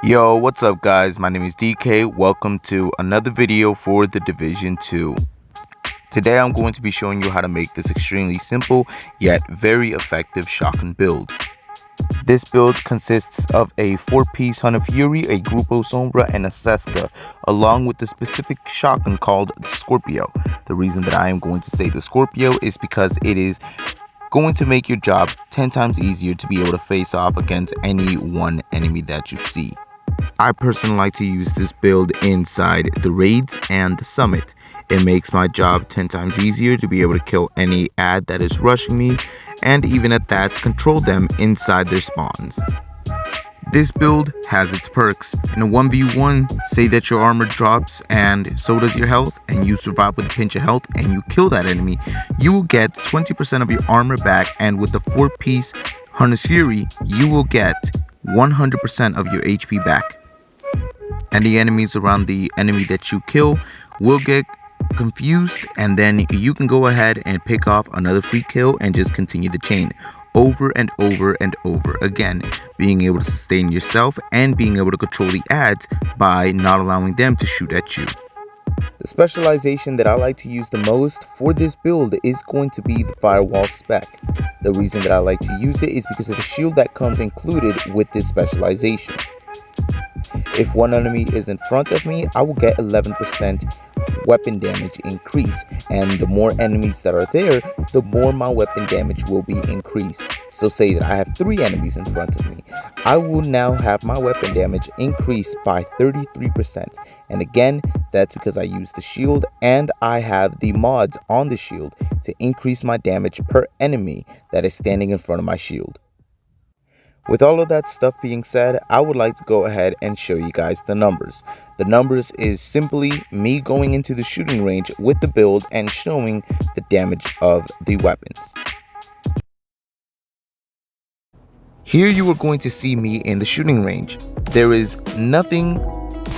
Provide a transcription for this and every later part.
Yo, what's up guys? My name is DK. Welcome to another video for the Division 2. Today I'm going to be showing you how to make this extremely simple yet very effective shotgun build. This build consists of a 4-piece Hunter Fury, a Grupo Sombra, and a Seska, along with the specific shotgun called the Scorpio. The reason that I am going to say the Scorpio is because it is going to make your job 10 times easier to be able to face off against any one enemy that you see. I personally like to use this build inside the raids and the summit. It makes my job 10 times easier to be able to kill any ad that is rushing me, and even at that, control them inside their spawns. This build has its perks. In a 1v1, say that your armor drops and so does your health, and you survive with a pinch of health and you kill that enemy, you will get 20% of your armor back, and with the 4-piece Hunter Fury, you will get 100% of your HP back. Any enemies around the enemy that you kill will get confused, and then you can go ahead and pick off another free kill and just continue the chain over and over and over again, being able to sustain yourself and being able to control the ads by not allowing them to shoot at you. The specialization that I like to use the most for this build is going to be the firewall spec. The reason that I like to use it is because of the shield that comes included with this specialization. If one enemy is in front of me, I will get 11% weapon damage increase, and the more enemies that are there, the more my weapon damage will be increased. So say that I have 3 enemies in front of me, I will now have my weapon damage increased by 33%, and again, that's because I use the shield and I have the mods on the shield to increase my damage per enemy that is standing in front of my shield. With all of that stuff being said, I would like to go ahead and show you guys the numbers. The numbers is simply me going into the shooting range with the build and showing the damage of the weapons. Here you are going to see me in the shooting range. There is nothing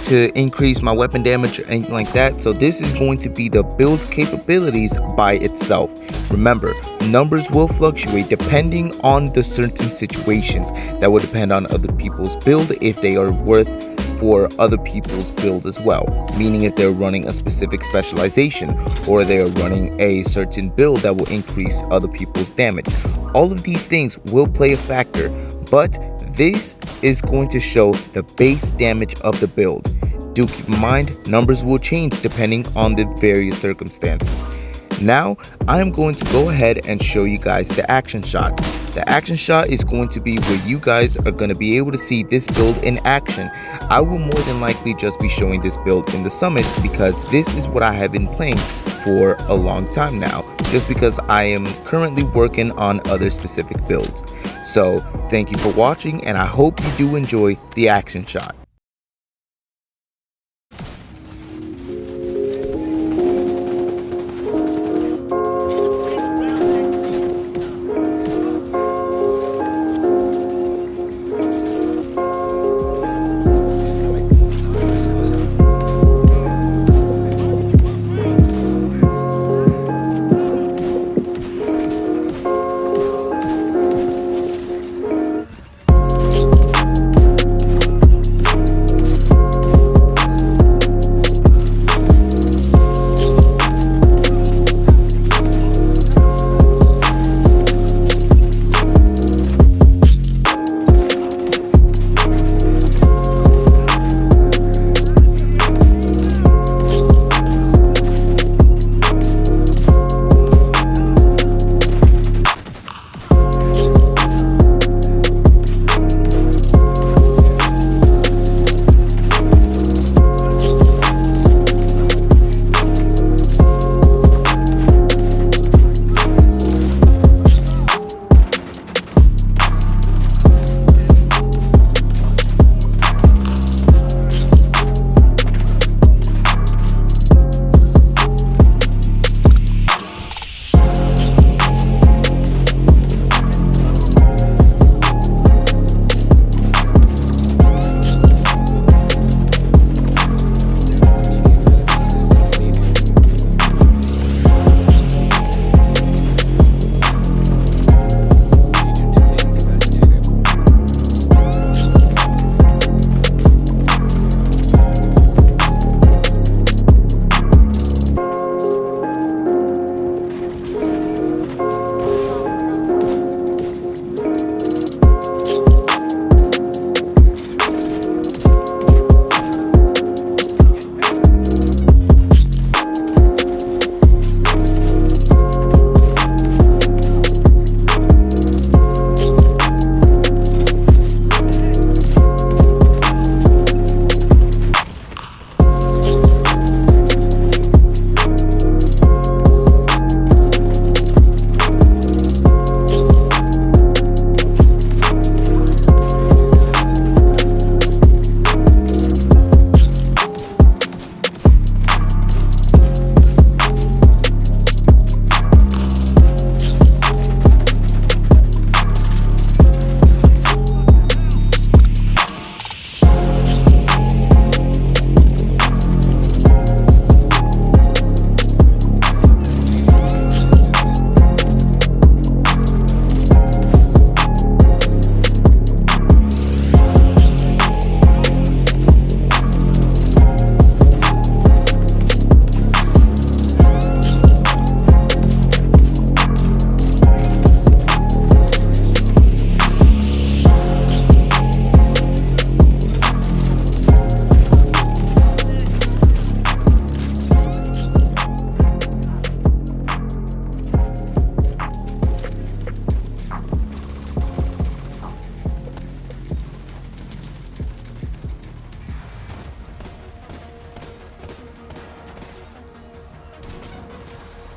to increase my weapon damage or anything like that, so this is going to be the build's capabilities by itself. Remember, numbers will fluctuate depending on the certain situations. That will depend on other people's build, if they are worth for other people's build as well, meaning if they're running a specific specialization or they are running a certain build that will increase other people's damage. All of these things will play a factor, but this is going to show the base damage of the build. Do keep in mind, numbers will change depending on the various circumstances. Now, I'm going to go ahead and show you guys the action shot. The action shot is going to be where you guys are going to be able to see this build in action. I will more than likely just be showing this build in the summit because this is what I have been playing for a long time now, just because I am currently working on other specific builds. So thank you for watching, and I hope you do enjoy the action shot.